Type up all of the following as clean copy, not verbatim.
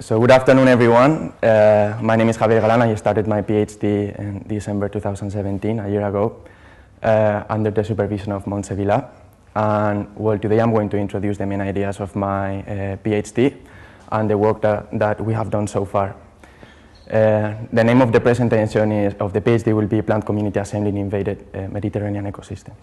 So good afternoon, everyone. My name is Javier Galán. I started my PhD in December 2017, a year ago, under the supervision of Montse Vila. And well, today I'm going to introduce the main ideas of my PhD and the work that we have done so far. The name of the presentation of the PhD will be Plant Community Assembly in Invaded Mediterranean Ecosystems.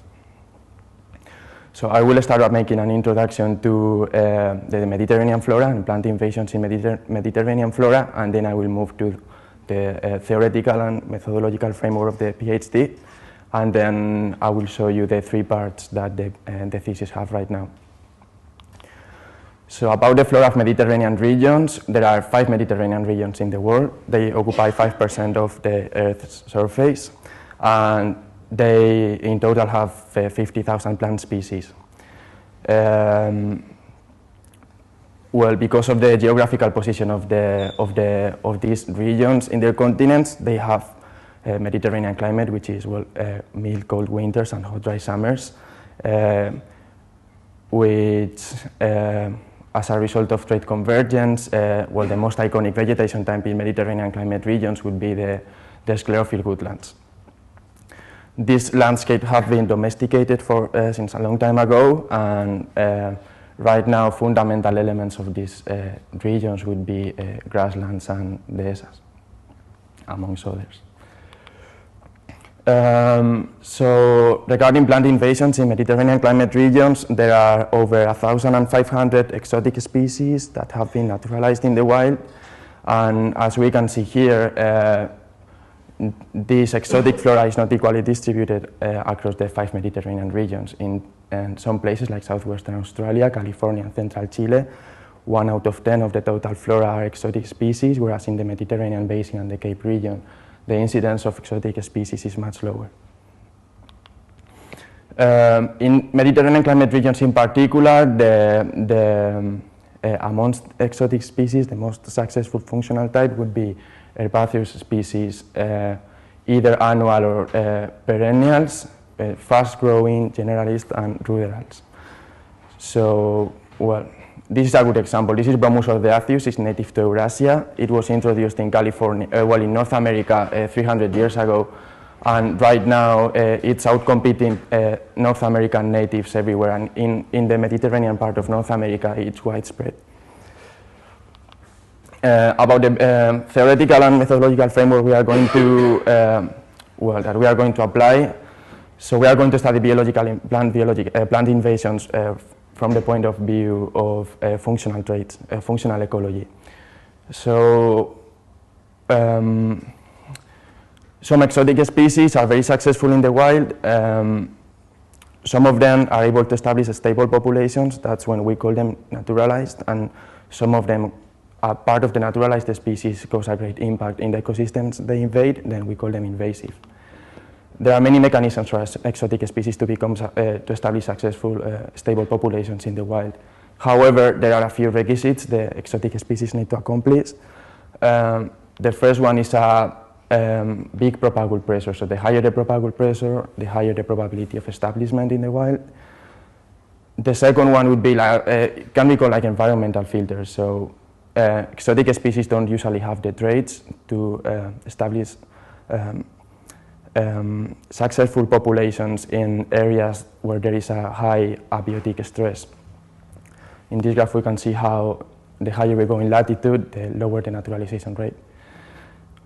So I will start by making an introduction to the Mediterranean flora and plant invasions in Mediterranean flora, and then I will move to the theoretical and methodological framework of the PhD, and then I will show you the three parts that the thesis have right now. So about the flora of Mediterranean regions, there are 5 Mediterranean regions in the world. They occupy 5% of the Earth's surface, and they in total have 50,000 plant species. Well, because of the geographical position of these regions in their continents, they have Mediterranean climate, which is mild, cold winters and hot, dry summers, which, as a result of trade convergence, well, the most iconic vegetation type in Mediterranean climate regions would be the sclerophyll woodlands. These landscapes have been domesticated since a long time ago, and right now fundamental elements of these regions would be grasslands and dehesas, amongst others. So regarding plant invasions in Mediterranean climate regions, there are over 1,500 exotic species that have been naturalized in the wild, and as we can see here, this exotic flora is not equally distributed across the 5 Mediterranean regions. In some places like southwestern Australia, California, and central Chile, 1 out of 10 of the total flora are exotic species, whereas in the Mediterranean basin and the Cape region, the incidence of exotic species is much lower. In Mediterranean climate regions in particular, amongst exotic species, the most successful functional type would be herbaceous species, either annual or perennials, fast-growing, generalist, and ruderals. So, well, this is a good example. This is Bromus ordeaceus. It's native to Eurasia. It was introduced in California, in North America 300 years ago, and right now it's outcompeting North American natives everywhere, and in the Mediterranean part of North America, it's widespread. About the theoretical and methodological framework we are going to that we are going to apply. So we are going to study plant invasions from the point of view of functional traits, functional ecology. So some exotic species are very successful in the wild. Some of them are able to establish stable populations. That's when we call them naturalized, and some of them are part of the naturalized species cause a great impact in the ecosystems they invade, then we call them invasive. There are many mechanisms for exotic species to establish successful, stable populations in the wild. However, there are a few requisites the exotic species need to accomplish. The first one is a big propagule pressure. So the higher the propagule pressure, the higher the probability of establishment in the wild. The second one would be can be called like environmental filters. So exotic species don't usually have the traits to establish successful populations in areas where there is a high abiotic stress. In this graph we can see how the higher we go in latitude, the lower the naturalization rate.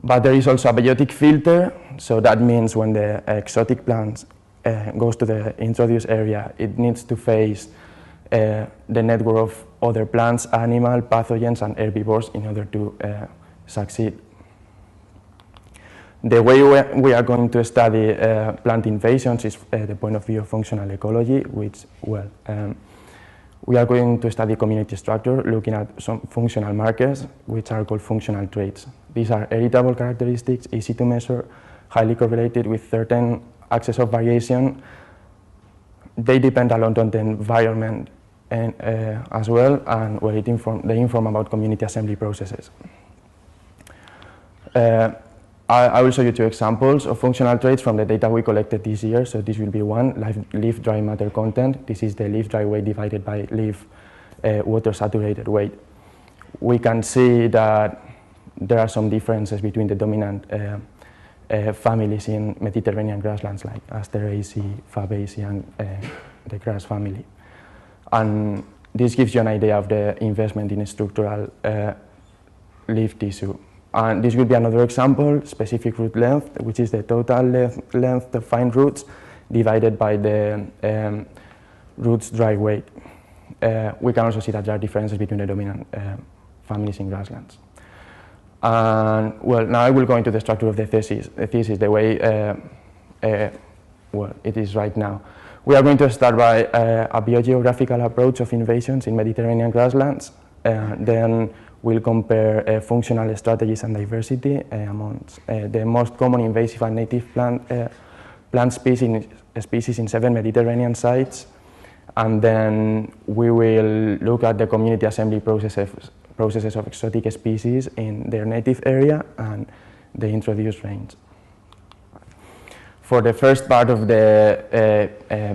But there is also a biotic filter, so that means when the exotic plant goes to the introduced area, it needs to face the network of other plants, animal, pathogens, and herbivores in order to succeed. The way we are going to study plant invasions is the point of view of functional ecology, which, well, we are going to study community structure, looking at some functional markers, which are called functional traits. These are heritable characteristics, easy to measure, highly correlated with certain axes of variation. They depend a lot on the environment and, as well, and well, they inform about community assembly processes. I will show you 2 examples of functional traits from the data we collected this year. So this will be one, leaf dry matter content. This is the leaf dry weight divided by leaf water saturated weight. we can see that there are some differences between the dominant families in Mediterranean grasslands like Asteraceae, Fabaceae, and the grass family. And this gives you an idea of the investment in structural leaf tissue. And this would be another example, specific root length, which is the total length of fine roots divided by the roots dry weight. We can also see that there are differences between the dominant families in grasslands. And well, now I will go into the structure of the thesis. The thesis, the way well, it is right now. We are going to start by a biogeographical approach of invasions in Mediterranean grasslands. Then we'll compare functional strategies and diversity amongst the most common invasive and native plant species in 7 Mediterranean sites. And then we will look at the community assembly processes of exotic species in their native area and the introduced range. For the first part of the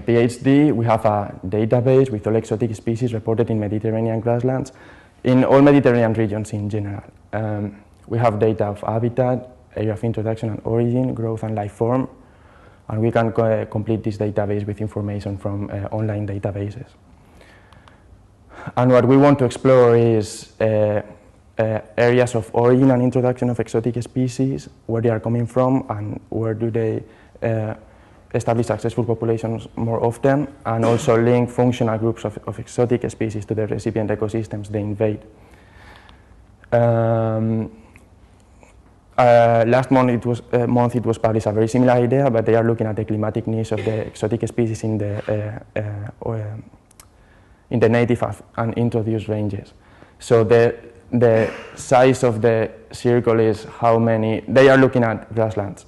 PhD, we have a database with all exotic species reported in Mediterranean grasslands in all Mediterranean regions in general. We have data of habitat, area of introduction and origin, growth and life form, and we can complete this database with information from online databases. And what we want to explore is areas of origin and introduction of exotic species, where they are coming from and where do they establish successful populations more often, and also link functional groups of exotic species to the recipient ecosystems they invade. Last month it was published a very similar idea, but they are looking at the climatic niche of the exotic species in the native and introduced ranges. So the size of the circle is how many, they are looking at grasslands.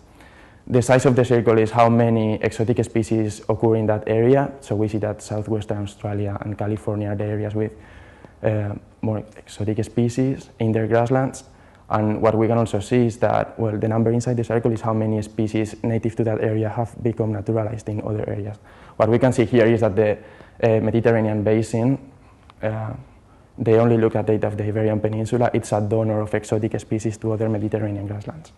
The size of the circle is how many exotic species occur in that area. So we see that southwestern Australia and California are the areas with more exotic species in their grasslands. And what we can also see is that, well, the number inside the circle is how many species native to that area have become naturalized in other areas. What we can see here is that the Mediterranean basin, they only look at data of the Iberian Peninsula. It's a donor of exotic species to other Mediterranean grasslands.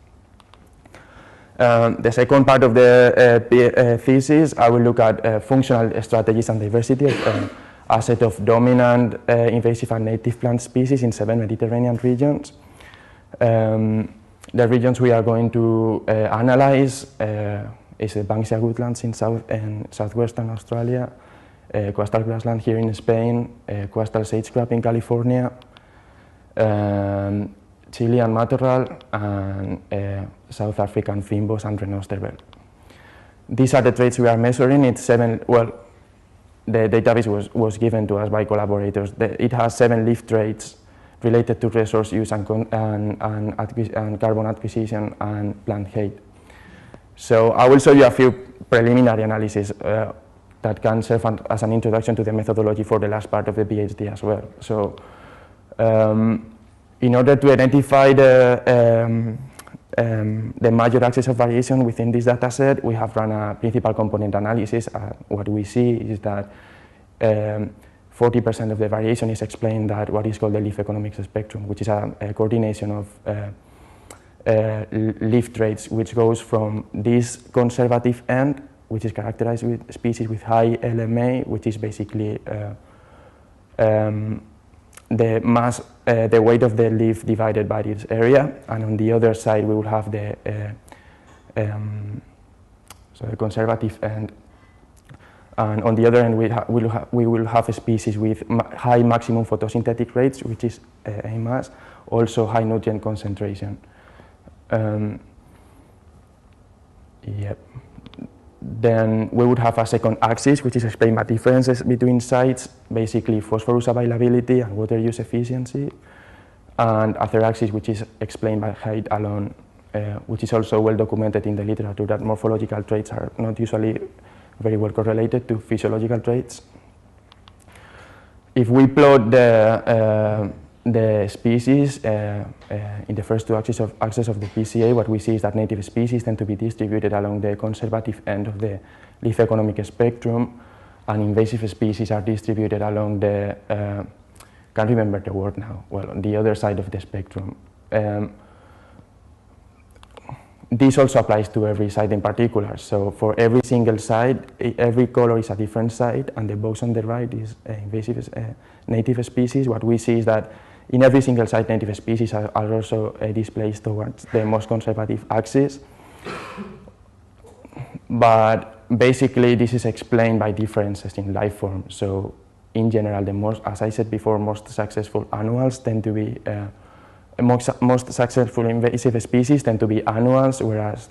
The second part of the thesis, I will look at functional strategies and diversity of a set of dominant invasive and native plant species in 7 Mediterranean regions. The regions we are going to analyze is the Banksia woodlands in southwestern Australia, coastal grassland here in Spain, coastal sage crop in California, Chilean matorral, and South African fynbos and renosterbel. These are the traits we are measuring. It's 7, well, the database was given to us by collaborators. It has 7 leaf traits related to resource use and carbon acquisition and plant height. So I will show you a few preliminary analyses that can serve as an introduction to the methodology for the last part of the PhD as well. So in order to identify the major axis of variation within this data set, we have run a principal component analysis. What we see is that 40% of the variation is explained at what is called the leaf economics spectrum, which is a coordination of leaf traits, which goes from this conservative end, which is characterized with species with high LMA, which is basically the mass, the weight of the leaf divided by its area, and on the other side we will have the so the conservative end, and on the other end we will have a species with high maximum photosynthetic rates, which is AMAS, also high nutrient concentration. Yep. Then we would have a second axis, which is explained by differences between sites, basically phosphorus availability and water use efficiency, and a third axis, which is explained by height alone, which is also well documented in the literature that morphological traits are not usually very well correlated to physiological traits. If we plot the species in the first two axes of the PCA, what we see is that native species tend to be distributed along the conservative end of the leaf economic spectrum, and invasive species are distributed along the can't remember the word now, well, on the other side of the spectrum. This also applies to every site in particular. So for every single site, every color is a different site, and the box on the right is invasive native species. What we see is that in every single site, native species are also displaced towards the most conservative axis. But basically, this is explained by differences in life form. So in general, as I said before, most successful annuals tend to be most successful invasive species tend to be annuals, whereas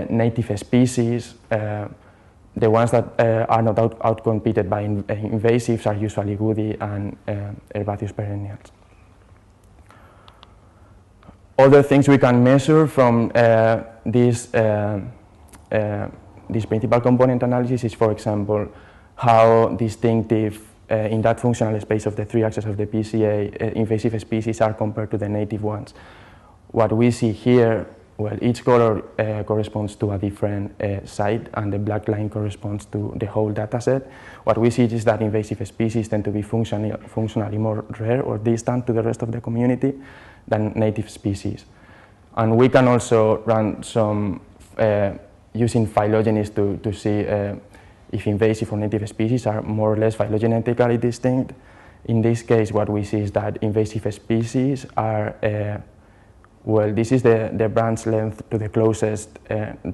native species, the ones that are not outcompeted by invasives, are usually woody and herbaceous perennials. Other things we can measure from this principal component analysis is, for example, how distinctive in that functional space of the three axes of the PCA invasive species are compared to the native ones. What we see here, well, each color corresponds to a different site, and the black line corresponds to the whole data set. What we see is that invasive species tend to be functionally more rare or distant to the rest of the community than native species. And we can also run some using phylogenies to see if invasive or native species are more or less phylogenetically distinct. In this case, what we see is that invasive species are, well, this is the branch length to the closest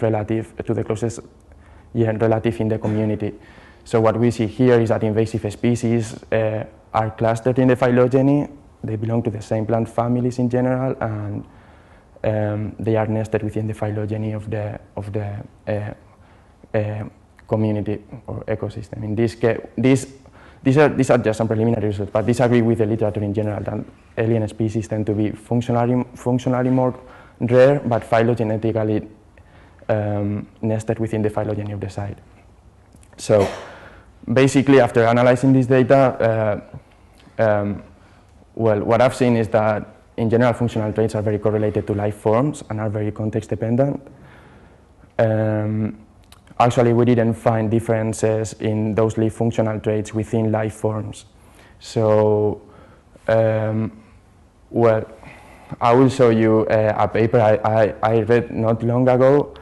relative in the community. So what we see here is that invasive species are clustered in the phylogeny. They belong to the same plant families in general, and they are nested within the phylogeny of the community or ecosystem. In this case, these are just some preliminary results, but these agree with the literature in general that alien species tend to be functionally more rare, but phylogenetically nested within the phylogeny of the site. So basically, after analyzing this data, well, what I've seen is that in general, functional traits are very correlated to life forms and are very context dependent. Actually, we didn't find differences in those leaf functional traits within life forms. So, well, I will show you a paper I read not long ago,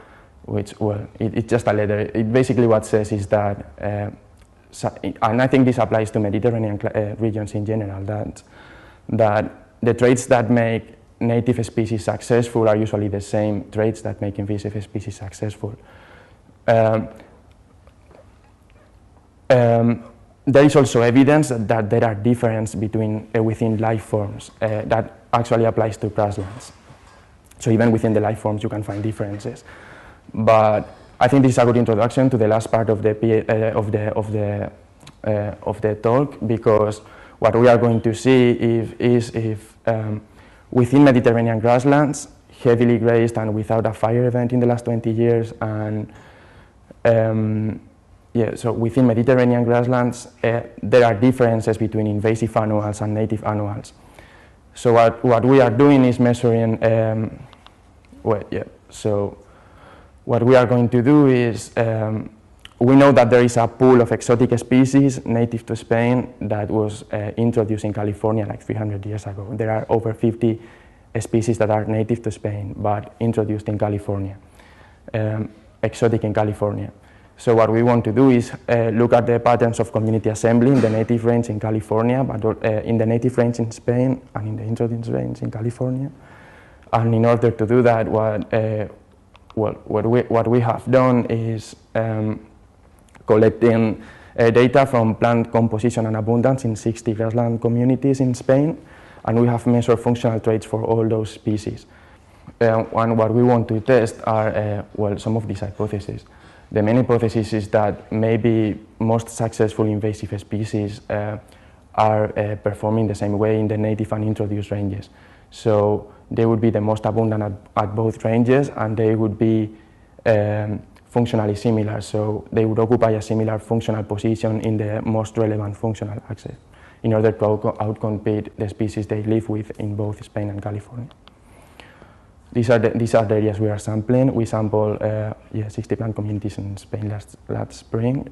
which, well, it's just a letter. It basically what says is that, and I think this applies to Mediterranean regions in general, that the traits that make native species successful are usually the same traits that make invasive species successful. There is also evidence that there are differences within life forms that actually applies to grasslands. So even within the life forms, you can find differences. But I think this is a good introduction to the last part of the talk, because what we are going to see is if within Mediterranean grasslands, heavily grazed and without a fire event in the last 20 years, and yeah, so within Mediterranean grasslands, there are differences between invasive annuals and native annuals. So what we are doing is measuring, well, yeah, so what we are going to do is, we know that there is a pool of exotic species native to Spain that was introduced in California like 300 years ago. There are over 50 species that are native to Spain, but introduced in California, exotic in California. So what we want to do is look at the patterns of community assembly in the native range in California, but in the native range in Spain and in the introduced range in California. And in order to do that, what we have done is collecting data from plant composition and abundance in 60 grassland communities in Spain, and we have measured functional traits for all those species. And what we want to test are, well, some of these hypotheses. The main hypothesis is that maybe most successful invasive species are performing the same way in the native and introduced ranges. So they would be the most abundant at both ranges, and they would be functionally similar. So they would occupy a similar functional position in the most relevant functional axis in order to outcompete the species they live with in both Spain and California. these are the areas we are sampling. We sample 60 plant communities in Spain last spring,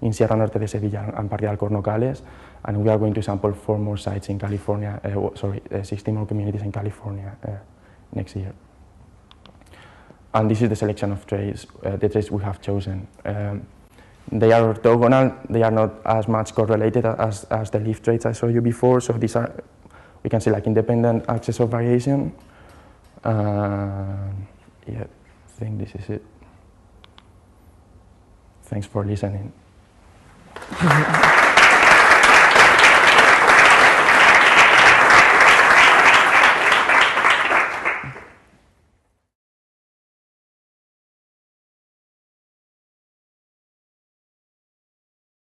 in Sierra Norte de Sevilla and Parque del Cornocales, and we are going to sample 4 more sites in California, 60 more communities in California next year. And this is the selection of traits, the traits we have chosen. They are orthogonal, they are not as much correlated as the leaf traits I showed you before, so these are, we can see like independent axes of variation. Yeah, I think this is it. Thanks for listening.